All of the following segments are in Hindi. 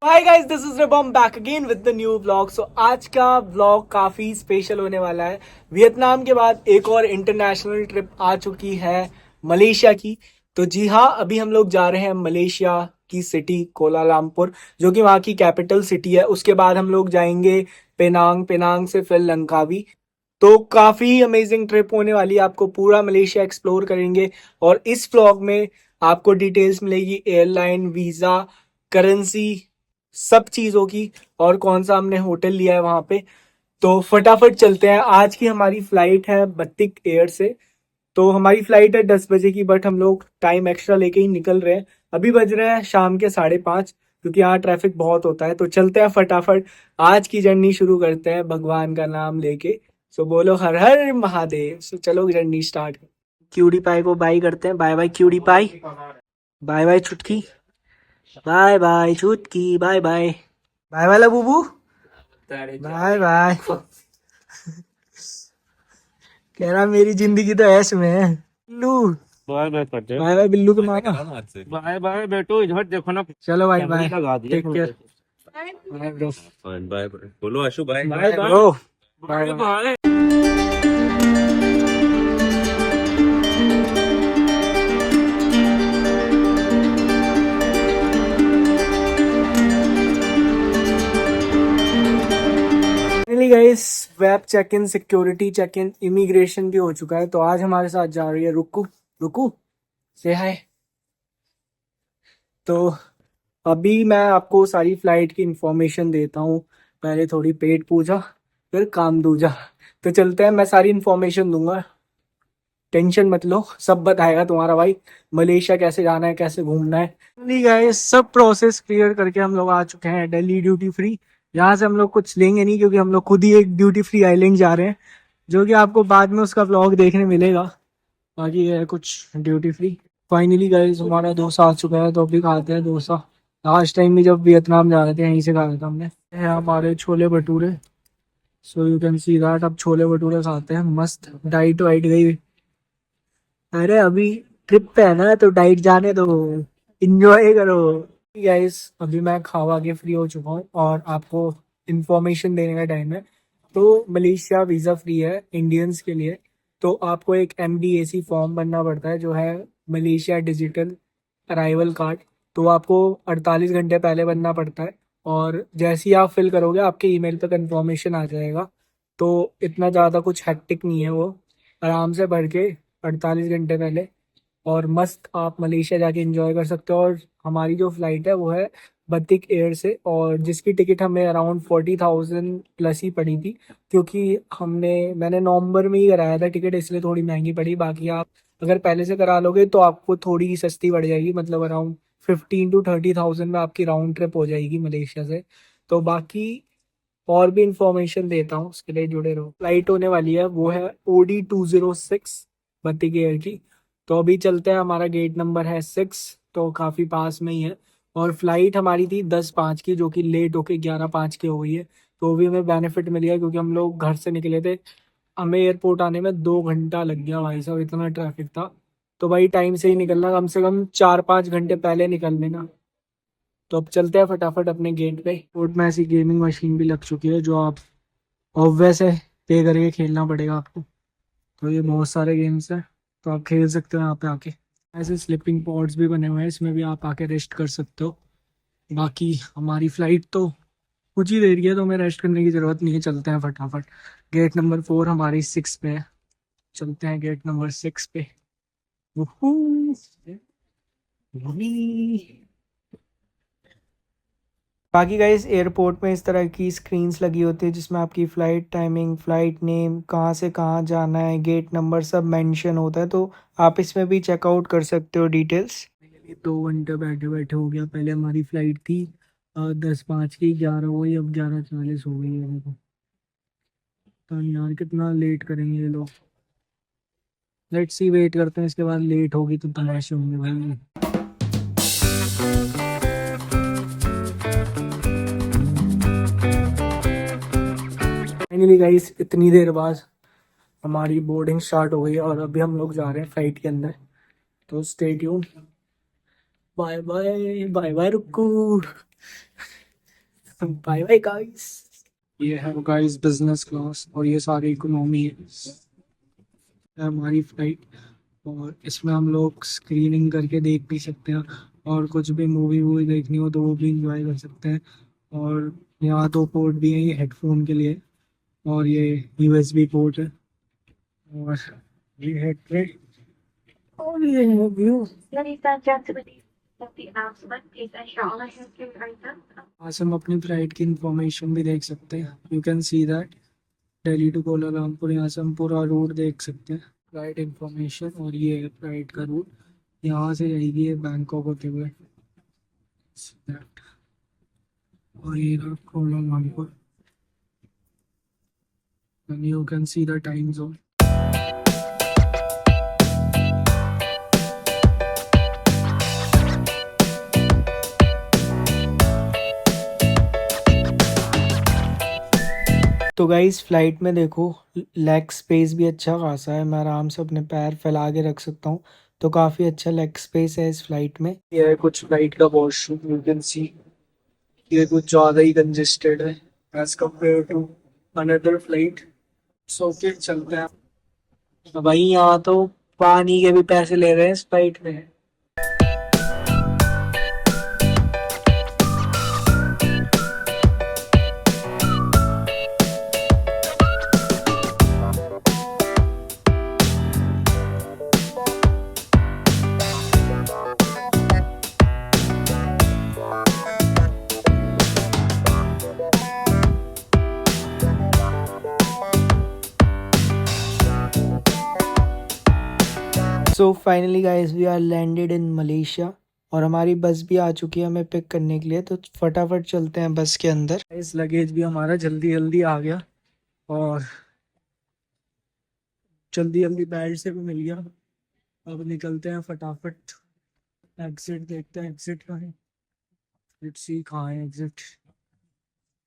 Hi guys, this is Ribam back again with the new vlog. So आज का व्लॉग काफी स्पेशल होने वाला है। वियतनाम के बाद एक और इंटरनेशनल ट्रिप आ चुकी है मलेशिया की। तो जी हाँ, अभी हम लोग जा रहे हैं मलेशिया की सिटी कोलालमपुर, जो कि वहाँ की कैपिटल सिटी है। उसके बाद हम लोग जाएंगे पेनांग, पेनांग से फिर लंकावी। तो काफी अमेजिंग ट्रिप होने वाली है। आपको पूरा मलेशिया एक्सप्लोर करेंगे और इस व्लॉग में आपको डिटेल्स मिलेगी, एयरलाइन, वीजा, करेंसी, सब चीजों की, और कौन सा हमने होटल लिया है वहां पे। तो फटाफट चलते हैं। आज की हमारी फ्लाइट है बत्तिक एयर से। तो हमारी फ्लाइट है 10 बजे की, बट हम लोग टाइम एक्स्ट्रा लेके ही निकल रहे हैं। अभी बज रहे हैं शाम के 5:30, क्योंकि यहाँ ट्रैफिक बहुत होता है। तो चलते हैं फटाफट, आज की जर्नी शुरू करते हैं भगवान का नाम लेके। सो बोलो हर हर महादेव। सो चलो जर्नी स्टार्ट। क्यूडी पाई को बाय करते हैं। Bye bye cutie pie, bye bye चुटकी, बाय बाय चुटकी, बाय बाय, बाय बाय बुबू, बाय बाय। कह रहा मेरी जिंदगी तो ऐश में है। बिल्लू, बाय बाय कर दे। बाय बाय बिल्लू के मामा। बाय बाय बेटू, इधर देखो ना। चलो भाई कैमरे बाय, लगा दिया take care, bye bro, bye bye बोलो Ashu bye bye bro, bye bye. Bye. Finally guys, web check in, security check in, immigration भी हो चुका है। तो आज हमारे साथ जा रही है रुकू। रुकू से हाय। तो अभी मैं आपको सारी फ्लाइट की इंफॉर्मेशन देता हूँ। पहले थोड़ी पेट पूजा, फिर काम दूजा। तो चलते हैं, मैं सारी इंफॉर्मेशन दूंगा, टेंशन मत लो, सब बताएगा तुम्हारा भाई। मलेशिया कैसे जाना है, कैसे घूमना है। नहीं गाइस, सब प्रोसेस क्लियर करके हम लोग आ चुके हैं दिल्ली ड्यूटी फ्री। यहाँ से हम लोग कुछ लेंगे नहीं, क्योंकि हम लोग खुद ही एक ड्यूटी फ्री आइलैंड जा रहे हैं, जो कि आपको बाद में उसका व्लॉग देखने मिलेगा। बाकी है कुछ ड्यूटी फ्री। फाइनली गाइस, हमारा डोसा आ चुका है, तो अभी खाते हैं डोसा। लास्ट टाइम भी जब वियतनाम जा रहे थे यहीं से खाया था हमने। ये हमारे chole bhature. So you can see that. अब छोले भटूरे खाते हैं, मस्त। डाइट वाइट गई। अरे अभी ट्रिप पे है ना, तो डाइट जाने दो, इंजॉय करो। गाइस, अभी मैं खावा के फ्री हो चुका हूँ और आपको इंफॉर्मेशन देने का टाइम है। तो मलेशिया वीज़ा फ्री है इंडियंस के लिए। तो आपको एक MDAC फॉर्म भरना पड़ता है, जो है मलेशिया डिजिटल अराइवल कार्ड। तो आपको 48 घंटे पहले बनना पड़ता है, और जैसे ही आप फिल करोगे आपके ईमेल पे कंफर्मेशन आ जाएगा। तो इतना ज़्यादा कुछ हैक्टिक नहीं है वो, आराम से भर के 48 घंटे पहले, और मस्त आप मलेशिया जाके एंजॉय कर सकते हो। और हमारी जो फ्लाइट है वो है बतिक एयर से, और जिसकी टिकट हमें अराउंड 40,000 प्लस ही पड़ी थी, क्योंकि मैंने नवंबर में ही कराया था टिकट, इसलिए थोड़ी महंगी पड़ी। बाकी आप अगर पहले से करा लोगे तो आपको थोड़ी सस्ती पड़ जाएगी, मतलब अराउंड 15 to 30,000 में आपकी राउंड ट्रिप हो जाएगी मलेशिया से। तो बाकी और भी इंफॉर्मेशन देता हूँ, उसके लिए जुड़े रहो। फ्लाइट होने वाली है वो है OD206 बत्तिक एयर की। तो अभी चलते हैं, हमारा गेट नंबर है 6, तो काफ़ी पास में ही है। और फ्लाइट हमारी थी 10:05 की, जो कि लेट होके 11:05 की हो गई है। तो भी हमें बेनिफिट मिल गया, क्योंकि हम लोग घर से निकले थे, हमें एयरपोर्ट आने में 2 घंटा लग गया भाई साहब, इतना ट्रैफिक था। तो भाई टाइम से ही निकलना, कम से कम 4-5 घंटे पहले निकल लेना। तो अब चलते हैं फटाफट अपने गेट पे। कोर्ट में ऐसी गेमिंग मशीन भी लग चुकी है, जो आप ऑब्वियस है पे करके खेलना पड़ेगा आपको। तो ये बहुत सारे गेम्स हैं, तो आप खेल सकते हो यहाँ पे आके। ऐसे स्लीपिंग पॉड्स भी बने हुए हैं, इसमें भी आप आके रेस्ट कर सकते हो। बाकी हमारी फ्लाइट तो कुछ ही देर की है, तो हमें रेस्ट करने की ज़रूरत नहीं है। चलते हैं फटाफट। गेट नंबर 4 हमारी 6 पे है। चलते हैं गेट नंबर 6 पे। वूहू। बाकी गाइस, एयरपोर्ट में इस तरह की स्क्रीन्स लगी होती है, जिसमें आपकी फ़्लाइट टाइमिंग, फ़्लाइट नेम, कहाँ से कहाँ जाना है, गेट नंबर सब मेंशन होता है। तो आप इसमें भी चेकआउट कर सकते हो डिटेल्स। 2 घंटे बैठे बैठे हो गया। पहले हमारी फ़्लाइट थी 10:05 की, 11 हो गई, अब 11:40 हो गई है। देखो तो यार कितना लेट करेंगे ये लोग। लेट्स सी, वेट करते हैं, इसके बाद लेट होगी तो तमाशे होंगे भाई। फाइनली गाइस, इतनी देर बाद हमारी बोर्डिंग स्टार्ट हो गई है, और अभी हम लोग जा रहे हैं फ्लाइट के अंदर। तो stay tune. Bye bye, bye bye रुकू। Bye bye guys. ये है गाइस बिजनेस क्लास और ये सारी इकोनॉमी है हमारी फ्लाइट। और इसमें हम लोग स्क्रीनिंग करके देख भी सकते हैं और कुछ भी मूवी वूवी देखनी हो तो वो भी इंजॉय कर सकते हैं। और यहाँ दो पोर्ट भी हैं, ये हेडफोन के लिए और ये यूएसबी पोर्ट है। और ये है ट्रे और ये है view. Ladies and gentlemen, of the announcement, please ensure all your items. आज हम अपनी फ्लाइट की इंफॉर्मेशन भी देख सकते हैं। You can see that Delhi to Kuala Lumpur, यहाँ से हम पूरा रूट देख सकते हैं, फ्लाइट इंफॉर्मेशन। और ये है फ्लाइट का रूट, यहाँ से जाएगी ये बैंकॉक होते हुए और ये रहा Kuala Lumpur. And you can see the time zone. तो गाइस फ्लाइट में देखो लेग स्पेस भी अच्छा खासा है, मैं आराम से अपने पैर फैला के रख सकता हूँ, तो काफ़ी अच्छा लेग स्पेस है इस फ्लाइट में। ये है कुछ फ्लाइट का वॉशरूम, यू कैन सी ये कुछ ज़्यादा ही कंजेस्टेड है as compare to another flight. So के चलते हैं भाई। यहाँ तो पानी के भी पैसे ले रहे हैं इस फ्लाइट में। So finally guys we are landed in Malaysia और हमारी बस भी आ चुकी है हमें पिक करने के लिए, तो फटाफट चलते हैं बस के अंदर। इस लगेज भी हमारा जल्दी जल्दी आ गया और जल्दी जल्दी बैग से भी मिल गया। अब निकलते हैं फटाफट, एग्जिट देखते हैं एग्जिट कहाँ है। लेट्स सी कहाँ है एग्जिट।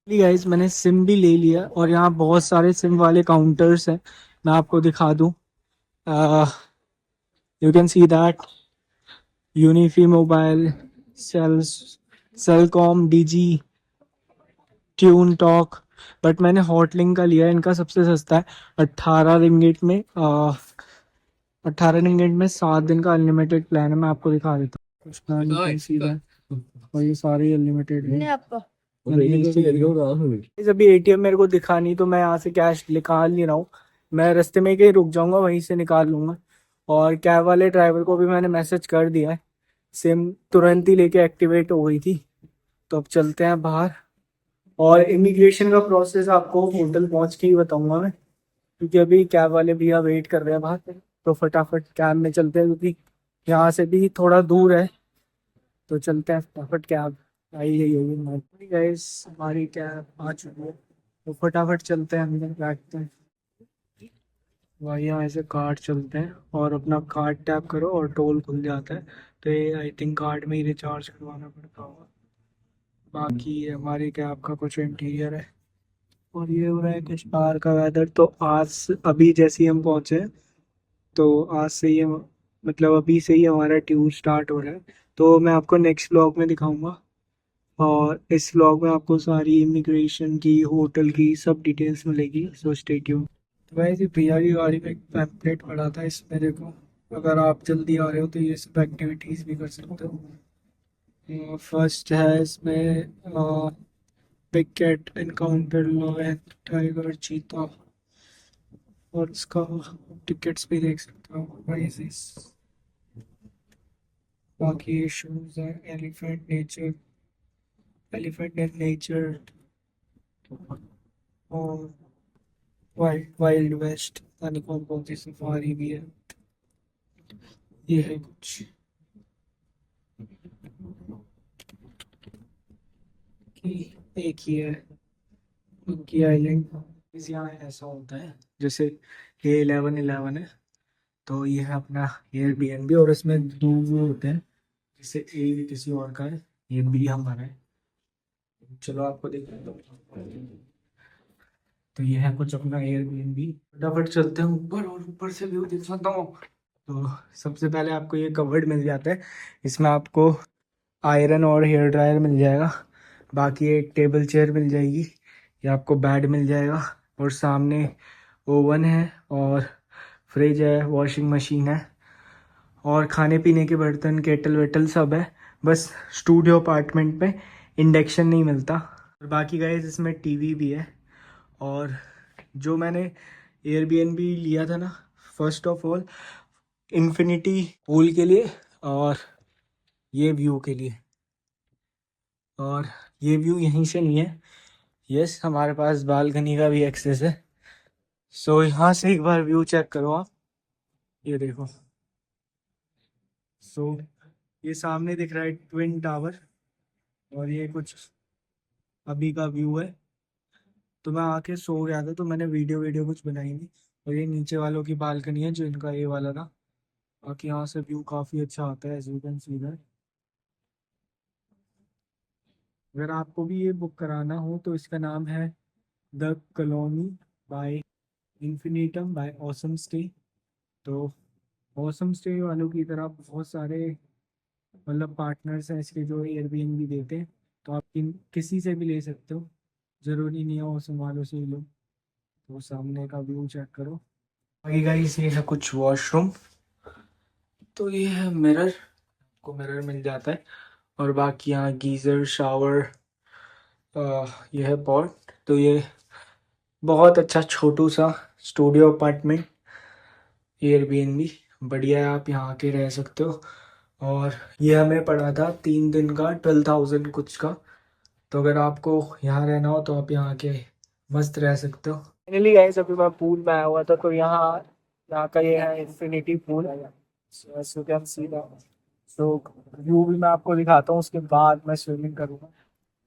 गाइस मैंने सिम भी ले लिया और यहाँ बहुत सारे सिम वाले काउंटर्स हैं, मैं आपको दिखा दूँ। You can see that Unifi Mobile, Cellcom, DG, Tune Talk, but मैंने हॉटलिंक का लिया है, इनका सबसे सस्ता है 18 रिंगिट में। 18 रिंगिट में 7 दिन का अनलिमिटेड प्लान है, मैं आपको दिखा देता हूँ कुछ plan you can see that। और ये सारे अनलिमिटेड है। अभी एटीएम मेरे को दिखा नहीं तो मैं यहाँ से कैश निकाल नहीं रहा हूँ, मैं रास्ते में कहीं रुक जाऊंगा वहीं से निकाल लूंगा। और कैब वाले ड्राइवर को भी मैंने मैसेज कर दिया है, सिम तुरंत ही लेके एक्टिवेट हो गई थी। तो अब चलते हैं बाहर और इमिग्रेशन का प्रोसेस आपको होटल पहुंच के ही बताऊंगा मैं, क्योंकि अभी कैब वाले भैया वेट कर रहे हैं बाहर। तो फटाफट कैब में चलते हैं क्योंकि यहाँ से भी थोड़ा दूर है, तो चलते हैं फटाफट। कैब आई गई होगी गाइस, हमारी कैब आ चुकी है, तो फटाफट चलते हैं अंदर बैठते हैं। वही यहाँ ऐसे कार्ड चलते हैं और अपना कार्ड टैप करो और टोल खुल जाता है। तो ये आई थिंक कार्ड में ही रिचार्ज करवाना पड़ता होगा। बाकी हमारे कैब का कुछ इंटीरियर है और ये हो रहा है कुछ बाहर का वेदर। तो आज अभी जैसे ही हम पहुँचे तो आज से ही मतलब अभी से ही हमारा टूर स्टार्ट हो रहा है, तो मैं आपको नेक्स्ट व्लॉग में दिखाऊंगा। और इस व्लॉग में आपको सारी इमिग्रेशन की होटल की सब डिटेल्स मिलेगी, सो स्टे ट्यून। तो वैसे भैया की गाड़ी में एक पैम्पलेट पड़ा था, इसमें देखो अगर आप जल्दी आ रहे हो तो ये सब एक्टिविटीज़ भी कर सकते हो। फर्स्ट है इसमें big cat encounter, lion, tiger, चीता, और इसका टिकट्स भी देख सकते हो, प्राइसेस। बाकी शूज है एलिफेंट एंड नेचर और वाइल्ड वेस्ट, कौन कौन सी सफारी भी है। ये है कुछ एक ही है की आइलैंड। यहाँ ऐसा होता है जैसे ये 11 है, तो ये है अपना एयरबीएनबी और इसमें दो वो होते हैं, जैसे ए किसी और का है, ये बी हमारा है। चलो आपको देखते हैं। तो ये है कुछ अपना एयरबीएनबी। फटाफट चलते हैं ऊपर और ऊपर से व्यू दिखाता हूँ। तो सबसे पहले आपको ये कवर्ड मिल जाता है, इसमें आपको आयरन और हेयर ड्रायर मिल जाएगा। बाकी एक टेबल चेयर मिल जाएगी, ये आपको बेड मिल जाएगा, और सामने ओवन है और फ्रिज है, वॉशिंग मशीन है और खाने पीने के बर्तन, केटल वेटल सब है। बस स्टूडियो अपार्टमेंट में इंडक्शन नहीं मिलता। और बाकी गाइस इसमें टीवी भी है। और जो मैंने एयरबीएनबी लिया था ना, first of all infinity pool के लिए और ये व्यू के लिए। और ये व्यू यहीं से नहीं है, यस हमारे पास बालकनी का भी एक्सेस है। सो यहाँ से एक बार व्यू चेक करो आप, ये देखो। सो ये सामने दिख रहा है ट्विन टावर, और ये कुछ अभी का व्यू है। तो मैं आके सो गया था तो मैंने वीडियो कुछ बनाई नहीं। और ये नीचे वालों की बालकनी है जो इनका ये वाला था। बाकी यहाँ से व्यू काफ़ी अच्छा आता है, as you can see that. अगर आपको भी ये बुक कराना हो तो इसका नाम है the Colony by Infinitum by Awesome Stay. तो ऑसम स्टे वालों की तरह बहुत सारे मतलब पार्टनर्स हैं इसके जो एयरबीएनबी देते हैं। तो आप किसी से भी ले सकते हो, ज़रूरी नहीं है ऑसम वालों से ही लो। तो सामने का व्यू चेक करो। बाकी गाइस ये है कुछ वॉशरूम। तो ये है मिरर, को मिरर मिल जाता है। और बाकी यहाँ गीज़र, शावर, ये है पॉट। तो ये बहुत अच्छा छोटू सा स्टूडियो अपार्टमेंट एयरबीएनबी, बढ़िया है, आप यहाँ आके रह सकते हो। और ये हमें पड़ा था 3 दिन का 12,000 कुछ का। तो अगर आपको यहाँ रहना हो तो आप यहाँ आके मस्त रह सकते हो। फाइनली गाइस अभी मैं पूल में आया हुआ था, तो यहाँ का ये है infinity pool. So can see that. So view भी मैं आपको दिखाता हूँ, उसके बाद मैं स्विमिंग करूँगा,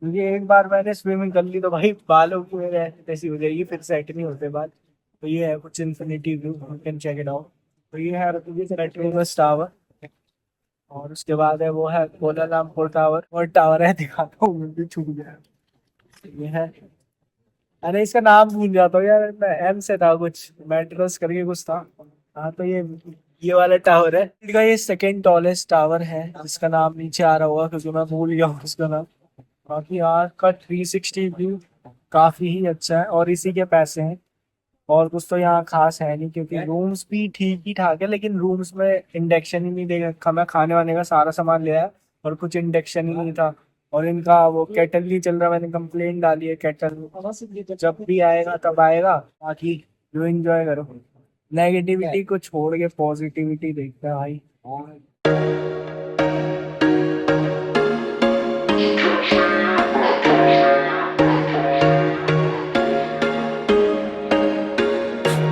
क्योंकि एक बार मैंने स्विमिंग कर ली तो भाई बालों की मेरे ऐसी हो जाएगी, फिर सेट नहीं होते बाल। तो ये है कुछ infinity view, you can check it out. तो ये है पेट्रोनस टावर, और उसके बाद है वो है कोलालमपुर टावर, और टावर है दिखाता हूँ, मुझे छूट गया। ये है, अरे इसका नाम भूल जाता हूँ यार, एम से था कुछ, मेट्रोस करके कुछ था। हाँ तो ये वाला टावर है, इनका ये सेकंड टॉलेस्ट टावर है, जिसका नाम नीचे आ रहा होगा क्योंकि मैं भूल गया हूँ उसका नाम। बाकी यहाँ का 360 व्यू काफी ही अच्छा है, और इसी के पैसे हैं। और कुछ तो यहाँ खास है नहीं, क्योंकि रूम्स भी ठीक ही ठाक है, लेकिन रूम्स में इंडक्शन ही नहीं दे रखा। मैं खाने वाने का सारा सामान ले आया और कुछ इंडक्शन ही नहीं था। और इनका वो केटल नहीं चल रहा, मैंने कंप्लेंट डाली है केटल, जब भी आएगा तब आएगा। बाकी जो एंजॉय करो, नेगेटिविटी को छोड़ के पॉजिटिविटी देखते हैं भाई।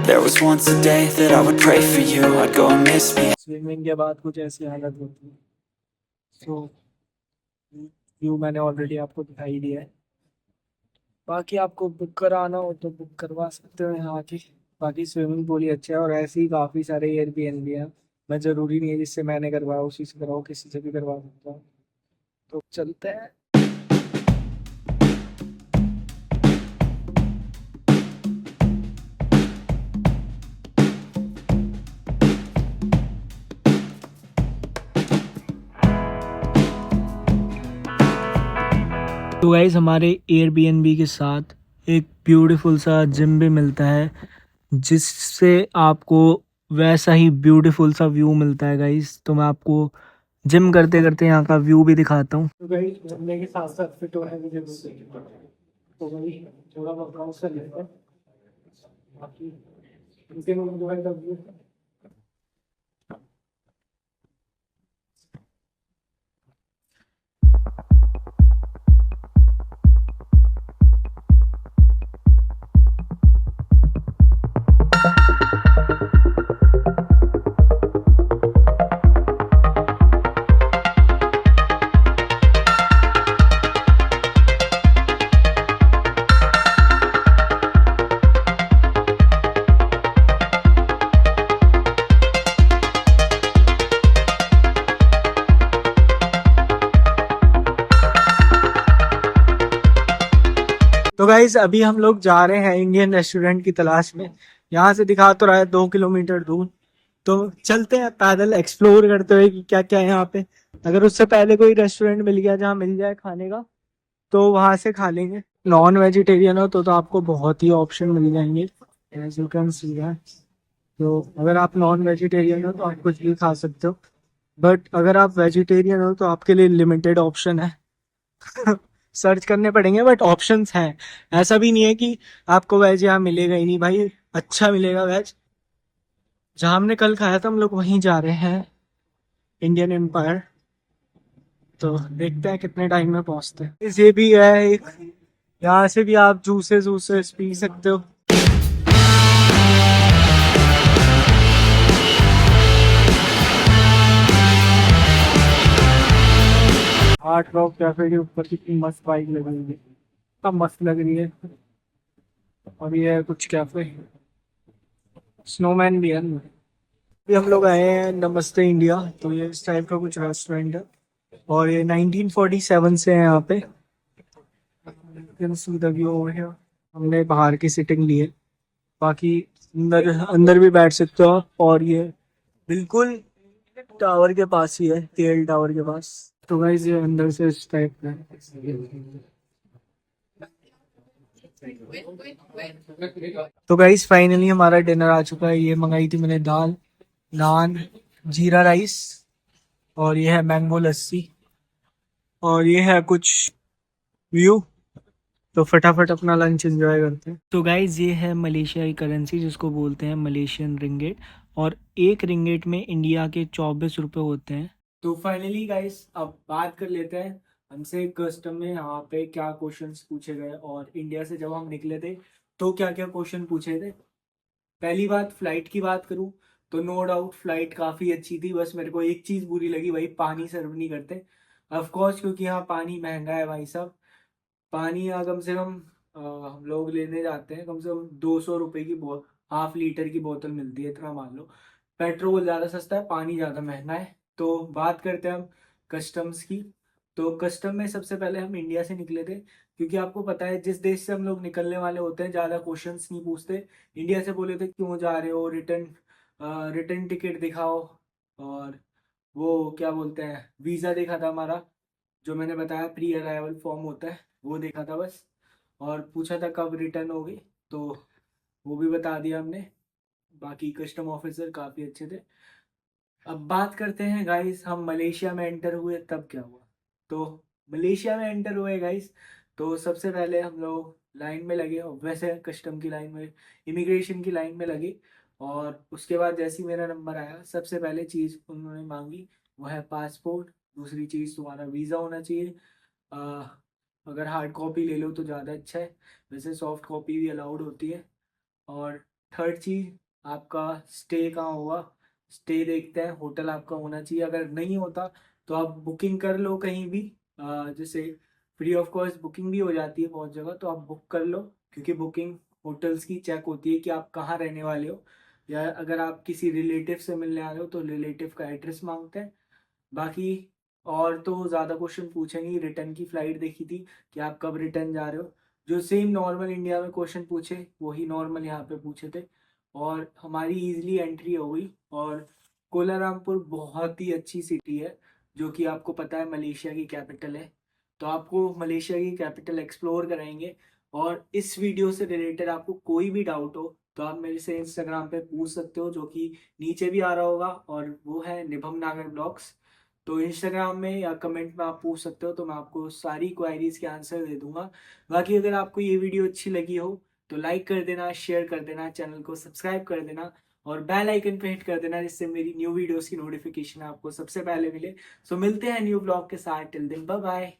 There was once a day that I would pray for you. I'd go and miss me. Swimming के बाद कुछ ऐसी हालत होती है। सो व्यू मैंने ऑलरेडी आपको दिखाई दिया है। बाकी आपको बुक कराना हो तो बुक करवा सकते हो यहाँ आके। बाकी स्विमिंग पूल ही अच्छा है, और ऐसे ही काफ़ी सारे एयरबीएनबी हैं। मैं ज़रूरी नहीं है जिससे मैंने करवाया उसी से करवाओ, किसी से भी करवा सकता हूँ। तो चलते हैं। तो गाइस हमारे एयरबीएनबी के साथ एक ब्यूटीफुल सा जिम भी मिलता है, जिससे आपको वैसा ही ब्यूटीफुल सा व्यू मिलता है गाइस। तो मैं आपको जिम करते करते यहाँ का व्यू भी दिखाता हूँ। तो गाइस जिम के साथ साथ फिट होने की जरूरत है, तो भाई थोड़ा वर्कआउट कर लेते हैं। बाकी उनके जो है व्यू तो गाइज अभी हम लोग जा रहे हैं इंडियन रेस्टोरेंट की तलाश में। यहाँ से दिखा तो रहा है 2 किलोमीटर दूर। तो चलते हैं पैदल एक्सप्लोर करते हुए कि क्या क्या है यहाँ पे। अगर उससे पहले कोई रेस्टोरेंट मिल गया जहाँ मिल जाए खाने का तो वहाँ से खा लेंगे। नॉन वेजिटेरियन हो तो आपको बहुत ही ऑप्शन मिल जाएंगे, as you can see that. तो अगर आप नॉन वेजिटेरियन हो तो आप कुछ भी खा सकते हो, बट अगर आप वेजिटेरियन हो तो आपके लिए लिमिटेड ऑप्शन है। सर्च करने पड़ेंगे बट ऑप्शंस हैं। ऐसा भी नहीं है कि आपको वेज यहाँ मिलेगा ही नहीं भाई, अच्छा मिलेगा वेज। जहाँ हमने कल खाया था हम लोग वहीं जा रहे हैं, इंडियन एम्पायर। तो देखते हैं कितने टाइम में पहुंचते हैं। ये भी है एक, यहाँ से भी आप जूसेस वूसेस पी सकते हो। हार्ड रॉक कैफे के ऊपर कितनी मस्त बाइक लगी हुई है, सब मस्त लग रही है। और ये है कुछ कैफे, स्नोमैन भी है। अभी हम लोग आए हैं नमस्ते इंडिया, तो ये इस टाइप का कुछ रेस्टोरेंट है और ये 1947 से है यहाँ पे। हमने बाहर की सिटिंग ली है, बाकी अंदर अंदर भी बैठ सकते हो आप। और ये बिल्कुल टावर के पास ही है, केएल टावर के पास। तो गाइस ये अंदर से इस टाइप का है। तो गाइस फाइनली हमारा डिनर आ चुका है। ये मंगाई थी मैंने दाल, नान, जीरा राइस, और ये है मैंगो लस्सी, और ये है कुछ व्यू। तो फटाफट अपना लंच एंजॉय करते हैं। तो गाइज ये है मलेशिया की करेंसी जिसको बोलते हैं मलेशियन रिंगेट, और एक रिंगेट में इंडिया के 24 रुपए होते हैं। तो फाइनली गाइज अब बात कर लेते हैं हमसे कस्टम में यहाँ पे क्या क्वेश्चंस पूछे गए, और इंडिया से जब हम निकले थे तो क्या क्या क्वेश्चन पूछे थे। पहली बात फ्लाइट की बात करूँ तो नो डाउट फ्लाइट काफ़ी अच्छी थी, बस मेरे को एक चीज़ बुरी लगी भाई, पानी सर्व नहीं करते। ऑफ कोर्स क्योंकि यहाँ पानी महंगा है भाई साहब। पानी यहाँ कम से कम हम लोग लेने जाते हैं, कम से कम 200 रुपये की हाफ लीटर की बोतल मिलती है, इतना मान लो। पेट्रोल ज़्यादा सस्ता है, पानी ज़्यादा महंगा है। तो बात करते हैं हम कस्टम्स की। तो कस्टम में सबसे पहले हम इंडिया से निकले थे, क्योंकि आपको पता है जिस देश से हम लोग निकलने वाले होते हैं ज़्यादा क्वेश्चंस नहीं पूछते। इंडिया से बोले थे क्यों जा रहे हो, रिटर्न रिटर्न टिकट दिखाओ, और वो क्या बोलते हैं वीज़ा देखा था हमारा, जो मैंने बताया प्री अराइवल फॉर्म होता है वो देखा था बस, और पूछा था कब रिटर्न होगी, तो वो भी बता दिया हमने। बाकी कस्टम ऑफिसर काफ़ी अच्छे थे। अब बात करते हैं गाइस, हम मलेशिया में एंटर हुए तब क्या हुआ। तो मलेशिया में एंटर हुए गाइस, तो सबसे पहले हम लोग लाइन में लगे, और वैसे कस्टम की लाइन में, इमिग्रेशन की लाइन में लगे। और उसके बाद जैसे ही मेरा नंबर आया, सबसे पहले चीज़ उन्होंने मांगी वो है पासपोर्ट। दूसरी चीज़ तुम्हारा वीज़ा होना चाहिए, आ, अगर हार्ड कॉपी ले लो तो ज़्यादा अच्छा है, वैसे सॉफ्ट कॉपी भी अलाउड होती है। और थर्ड चीज़ आपका स्टे कहाँ होगा, स्टे देखते हैं, होटल आपका होना चाहिए। अगर नहीं होता तो आप बुकिंग कर लो कहीं भी, जैसे फ्री ऑफ कॉस्ट बुकिंग भी हो जाती है बहुत जगह, तो आप बुक कर लो, क्योंकि बुकिंग होटल्स की चेक होती है कि आप कहाँ रहने वाले हो, या अगर आप किसी रिलेटिव से मिलने आ रहे हो तो रिलेटिव का एड्रेस मांगते हैं। बाकी और तो ज़्यादा क्वेश्चन पूछे नहीं। रिटर्न की फ़्लाइट देखी थी कि आप कब रिटर्न जा रहे हो, जो सेम नॉर्मल इंडिया में क्वेश्चन पूछे वही नॉर्मल यहाँ पे पूछे थे, और हमारी इजीली एंट्री हो गई। और कोलालमपुर बहुत ही अच्छी सिटी है, जो कि आपको पता है मलेशिया की कैपिटल है। तो आपको मलेशिया की कैपिटल एक्सप्लोर कराएंगे। और इस वीडियो से रिलेटेड आपको कोई भी डाउट हो तो आप मेरे से इंस्टाग्राम पे पूछ सकते हो, जो कि नीचे भी आ रहा होगा, और वो है निभम नागर ब्लॉग्स। तो इंस्टाग्राम में या कमेंट में आप पूछ सकते हो, तो मैं आपको सारी क्वायरीज के आंसर दे दूंगा। बाकी अगर आपको ये वीडियो अच्छी लगी हो तो लाइक कर देना, शेयर कर देना, चैनल को सब्सक्राइब कर देना, और बेल आइकन पे हिट कर देना, जिससे मेरी न्यू वीडियोस की नोटिफिकेशन आपको सबसे पहले मिले। सो मिलते हैं न्यू ब्लॉग के साथ, टिल देन बाय बाय।